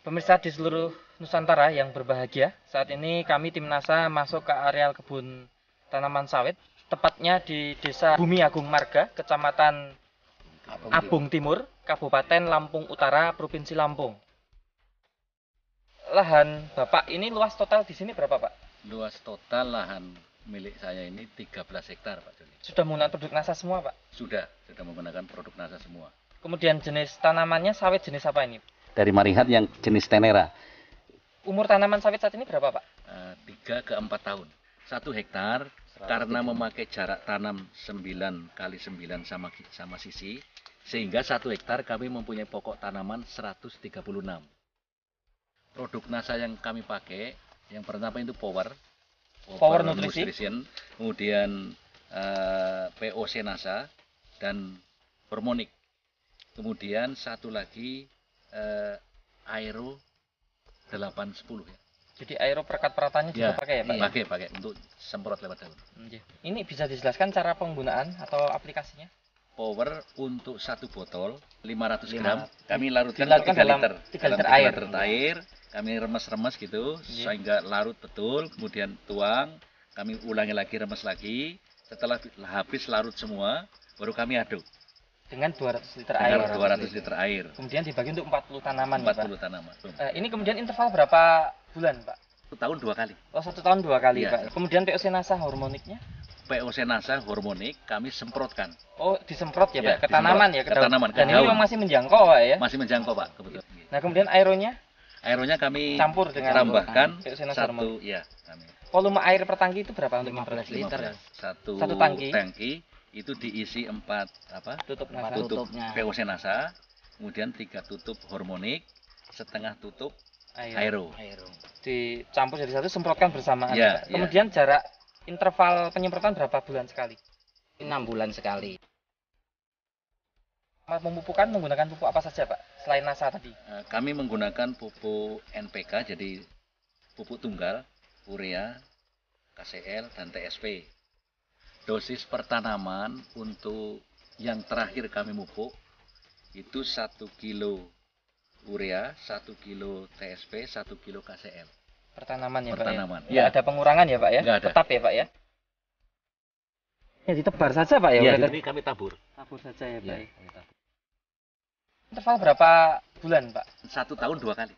Pemirsa di seluruh Nusantara yang berbahagia, saat ini kami tim NASA masuk ke areal kebun tanaman sawit, tepatnya di Desa Bumi Agung Marga, Kecamatan Abung Timur, Kabupaten Lampung Utara, Provinsi Lampung. Lahan Bapak ini luas total di sini berapa, Pak? Luas total lahan milik saya ini 13 hektar, Pak Joni. Sudah menggunakan produk NASA semua, Pak? Sudah menggunakan produk NASA semua. Kemudian jenis tanamannya sawit jenis apa ini? Dari Marihat yang jenis Tenera. Umur tanaman sawit saat ini berapa, Pak? 3 ke 4 tahun. 1 hektar karena memakai jarak tanam 9 kali 9 sama sisi, sehingga 1 hektar kami mempunyai pokok tanaman 136. Produk NASA yang kami pakai, yang pertama itu Power Nutrition, kemudian POC NASA dan Hormonic. Kemudian satu lagi Aero 810 ya. Jadi aero perekat peratanya juga pakai ya, Pak? Iya, pakai untuk semprot lewat daun. Ini bisa dijelaskan cara penggunaan atau aplikasinya? Power untuk 1 botol 500 gram kami larutkan Dilarutkan ke 3 dalam liter. 3 liter air. Kami remes-remes gitu sehingga larut betul, kemudian tuang, kami ulangi lagi, remes lagi. Setelah habis larut semua, baru kami aduk dengan 200 liter dengan air. 200 liter air. Kemudian dibagi untuk 40 tanaman 40 ya, Pak? tanaman. Ini kemudian interval berapa bulan, Pak? 1 tahun 2 kali. Oh, 1 tahun 2 kali, Iya. Pak. Kemudian POC NASA hormoniknya? POC NASA Hormonic kami semprotkan. Oh, disemprot ya, Ya, Pak? Ke tanaman ya? ke tanaman, ke Dan ini daun. memang masih menjangkau, Pak ya? Masih menjangkau, Pak, kebetulan. Nah, kemudian aeronya? Airnya kami Campur dengan tambahkan POC NASA satu, ya, kami. Volume air per tangki itu berapa untuk 15 liter. Satu tangki. Itu diisi 4 Tutup NASA. tutup tutupnya. POC NASA, kemudian 3 tutup Hormonic, setengah tutup Aero. Aero. Dicampur jadi satu, semprotkan bersamaan. Ya, Pak. Kemudian jarak interval penyemprotan berapa bulan sekali? 6 bulan sekali. Pemupukan menggunakan pupuk apa saja, Pak? Selain NASA tadi. Kami menggunakan pupuk NPK, jadi pupuk tunggal, urea, KCL, dan TSP. Dosis per tanaman untuk yang terakhir kami pupuk itu 1 kilo urea, 1 kilo TSP, 1 kilo KCL. Per tanaman ya, Per Pak? tanaman. Ya? Nggak ada pengurangan ya, Pak ya? Nggak ada. Tetap ya, Pak ya? Ya, ditebar saja, Pak ya? Ya, Udah ini kami tabur. tabur saja ya, Pak. Ya, Ya. kami tabur. Interval berapa bulan, Pak? 1 tahun 2 kali.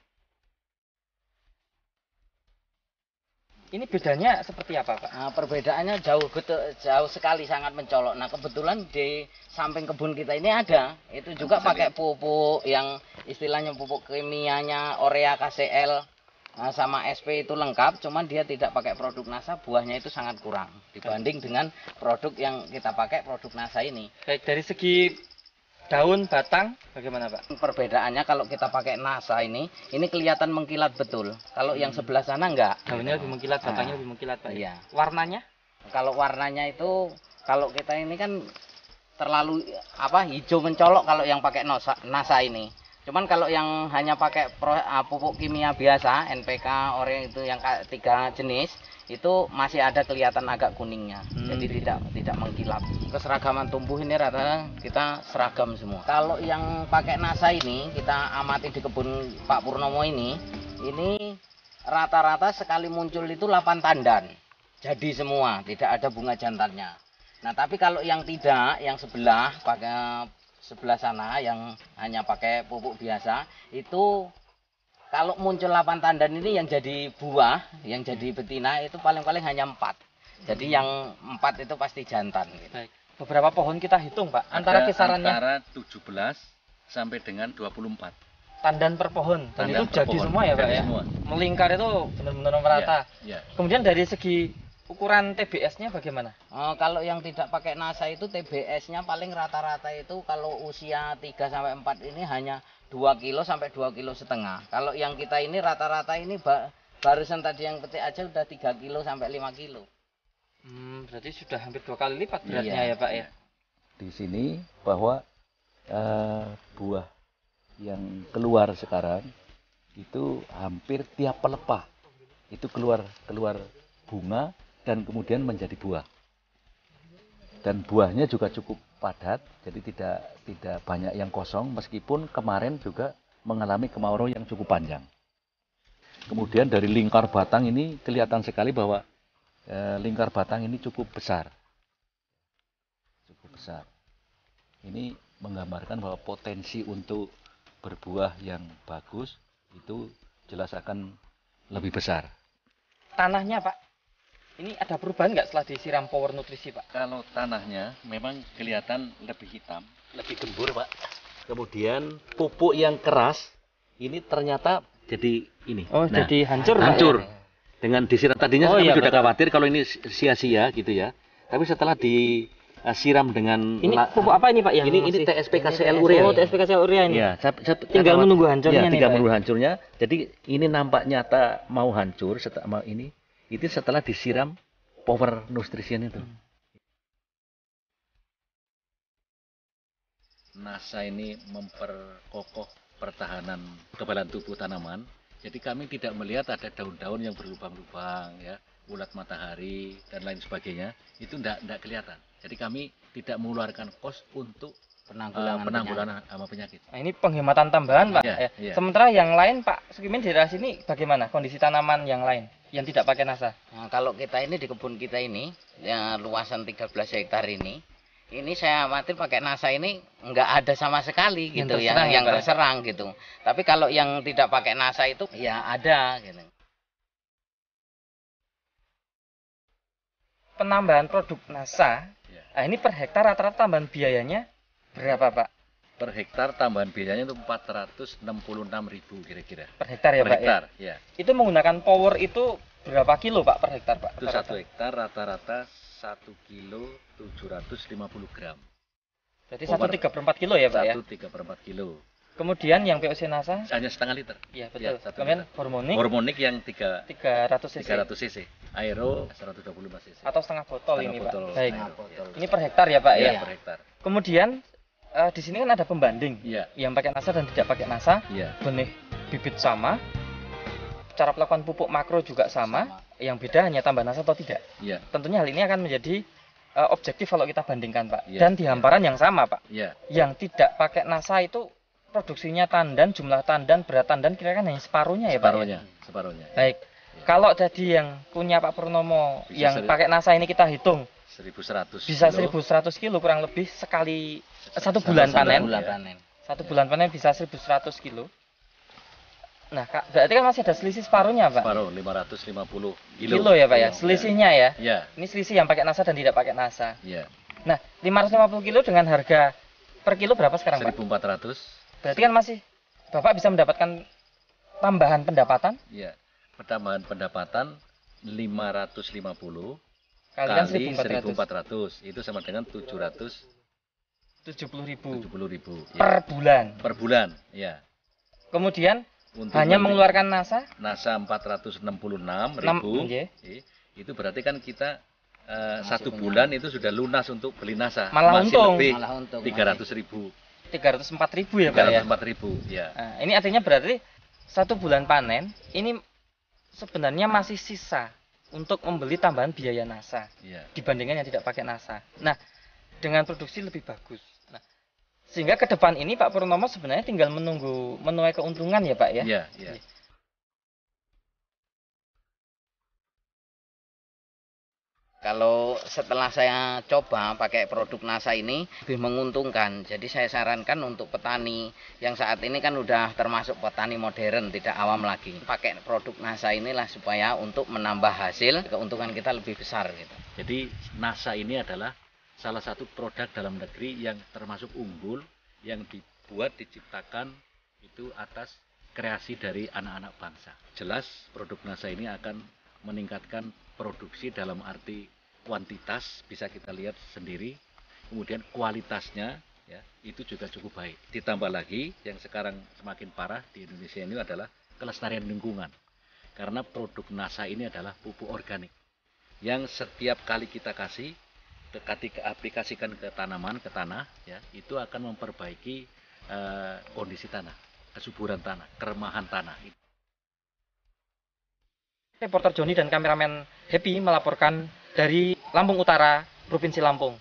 Ini bedanya seperti apa, Pak? Nah, perbedaannya jauh sekali, sangat mencolok. Nah, kebetulan di samping kebun kita ini ada, itu juga pakai pupuk yang istilahnya pupuk kimianya urea, KCL, sama SP itu lengkap. Cuman dia tidak pakai produk NASA, buahnya itu sangat kurang dibanding dengan produk yang kita pakai, produk NASA ini. Baik, dari segi daun, batang, bagaimana, Pak? Perbedaannya kalau kita pakai NASA ini kelihatan mengkilat betul. Kalau yang sebelah sana enggak. Daunnya lebih mengkilat, batangnya lebih mengkilat, Pak. Iya. Warnanya? Kalau warnanya itu, kalau kita ini kan terlalu hijau mencolok kalau yang pakai NASA ini. Cuman kalau yang hanya pakai pupuk kimia biasa, NPK, urea itu yang 3 jenis, itu masih ada kelihatan agak kuningnya. Jadi tidak mengkilap. Keseragaman tumbuh ini rata-rata kita seragam semua. Kalau yang pakai NASA ini, kita amati di kebun Pak Purnomo ini rata-rata sekali muncul itu 8 tandan. Jadi semua, tidak ada bunga jantannya. Nah, tapi kalau yang tidak, yang sebelah sana yang hanya pakai pupuk biasa, itu kalau muncul 8 tandan ini yang jadi buah, yang jadi betina itu paling-paling hanya 4. Jadi yang 4 itu pasti jantan gitu. Baik. Beberapa pohon kita hitung, Pak. Antara kisarannya antara 17 sampai dengan 24. tandan per pohon. Dan Tandan itu per jadi pohon. semua ya, Pak Jadi ya? semua. Melingkar itu benar-benar merata. Ya. Kemudian dari segi ukuran TBS-nya bagaimana? Kalau yang tidak pakai NASA itu TBS-nya paling rata-rata itu kalau usia 3 sampai 4 ini hanya 2 kilo sampai 2 kilo setengah. Kalau yang kita ini rata-rata ini barusan tadi yang petik aja udah 3 kilo sampai 5 kilo. Berarti sudah hampir 2 kali lipat beratnya ya, Pak ya? Di sini bahwa buah yang keluar sekarang itu hampir tiap pelepah itu keluar bunga dan kemudian menjadi buah. Dan buahnya juga cukup padat, jadi tidak banyak yang kosong meskipun kemarin juga mengalami kemarau yang cukup panjang. Kemudian dari lingkar batang ini kelihatan sekali bahwa lingkar batang ini cukup besar. Cukup besar. Ini menggambarkan bahwa potensi untuk berbuah yang bagus itu jelas akan lebih besar. Tanahnya Pak, ini ada perubahan nggak setelah disiram power nutrisi Pak? Kalau tanahnya memang kelihatan lebih hitam, lebih gembur Pak. Kemudian pupuk yang keras ini ternyata jadi ini. Oh, Nah, jadi hancur Pak, hancur. ya? Dengan disiram tadinya Oh, kami iya, sudah betul. khawatir kalau ini sia-sia gitu ya. Tapi setelah disiram dengan Ini pupuk apa ini Pak yang ini masih- TSP KCL urea. Oh, TSP KCL urea ini. Iya, Tinggal khawatir- menunggu hancurnya ya, nih, tinggal Pak, ya? menunggu hancurnya. Jadi ini nampak nyata mau hancur setelah ini. Itu setelah disiram power nutrition itu. NASA ini memperkokoh pertahanan kekebalan tubuh tanaman. Jadi kami tidak melihat ada daun-daun yang berlubang-lubang, ya, ulat matahari dan lain sebagainya. Itu tidak kelihatan. Jadi kami tidak mengeluarkan kos untuk penanggulangan sama penyakit. Nah, ini penghematan tambahan Pak. Iya, ya. iya. Sementara yang lain Pak Sukimin di daerah sini bagaimana kondisi tanaman yang lain yang tidak pakai NASA? Nah, kalau kita ini di kebun kita ini, ya, luasan 13 hektar ini saya amati pakai NASA ini nggak ada sama sekali Yang gitu terserang ya, yang Pak? terserang gitu. Tapi kalau yang tidak pakai NASA itu ya ada gitu. Penambahan produk NASA, Ya. nah ini per hektar rata-rata tambahan biayanya berapa Pak? Per hektar tambahan biayanya itu 466.000 kira-kira. Per hektar ya Per Pak hektar, ya? ya. Itu menggunakan power itu berapa kilo Pak per hektar Pak? Itu Rata-rata. 1 hektar rata-rata 1 kilo 750 gram. Berarti Power. 1,3/4 kilo ya Pak ya? 1,3/4 kilo. Kemudian yang POC NASA, Hanya setengah liter. ya betul. Ya, 1 Kemudian liter. hormonik Hormonik yang 300 cc 300 cc. Aero 125 cc. atau setengah botol Setengah ini botol Pak. Baik. aero, ya. Ini per hektar ya Pak Iya, ya? per hektar. Kemudian di sini kan ada pembanding Iya, yang pakai NASA dan tidak pakai NASA. iya. Benih bibit sama, cara pelakukan pupuk makro juga sama. Yang beda hanya tambah NASA atau tidak. Iya, Tentunya hal ini akan menjadi objektif kalau kita bandingkan Pak. Iya, Dan di hamparan yang sama Pak. iya. Yang tidak pakai NASA itu produksinya tandan, jumlah tandan, berat tandan kira-kira hanya separuhnya ya Pak. Ya? Separuhnya. Baik. Kalau tadi yang punya Pak Purnomo Bisa yang pakai NASA ini kita hitung 1.100 bisa kilo. 1.100 kilo kurang lebih sekali satu bulan Satu panen. Bulan ya. panen. Satu bulan panen bisa 1.100 kilo. Nah, Kak, berarti kan masih ada selisih separuhnya, Pak. Separuh 550 Kilo ya, Pak ya. Selisihnya ya. Iya, Ini selisih yang pakai NASA dan tidak pakai NASA. iya. Nah, 550 kilo dengan harga per kilo berapa sekarang, Pak? 1.400. Berarti kan masih Bapak bisa mendapatkan tambahan pendapatan Iya. Pertambahan pendapatan 550 kalikan kali 1.400. 1.400 itu sama dengan 770.000 70.000 ya. per bulan. Per bulan, ya. Kemudian Untuk hanya nanti mengeluarkan NASA NASA 466.000 nggih. itu berarti kan kita satu bulan itu sudah lunas untuk beli NASA. Malah Masih untung. lebih Malah untung. 300.000. 304.000 ya, Pak ya. 304.000, ya. Nah, ini artinya berarti satu bulan panen ini sebenarnya masih sisa untuk membeli tambahan biaya NASA Iya. dibandingkan yang tidak pakai NASA. Nah, dengan produksi lebih bagus. Nah, sehingga ke depan ini Pak Purnomo sebenarnya tinggal menunggu menuai keuntungan ya Pak ya. Iya, iya. Kalau setelah saya coba pakai produk NASA ini lebih menguntungkan. Jadi saya sarankan untuk petani yang saat ini kan udah termasuk petani modern, tidak awam lagi. Pakai produk NASA inilah supaya untuk menambah hasil, keuntungan kita lebih besar gitu. Jadi NASA ini adalah salah satu produk dalam negeri yang termasuk unggul yang dibuat diciptakan itu atas kreasi dari anak-anak bangsa. Jelas produk NASA ini akan meningkatkan produksi dalam arti kuantitas bisa kita lihat sendiri, kemudian kualitasnya ya itu juga cukup baik. Ditambah lagi yang sekarang semakin parah di Indonesia ini adalah kelestarian lingkungan. Karena produk NASA ini adalah pupuk organik yang setiap kali kita kasih ketika aplikasikan ke tanaman, ke tanah ya, itu akan memperbaiki kondisi tanah, kesuburan tanah, keremahan tanah. Reporter Joni dan kameramen Happy melaporkan dari Lampung Utara, Provinsi Lampung.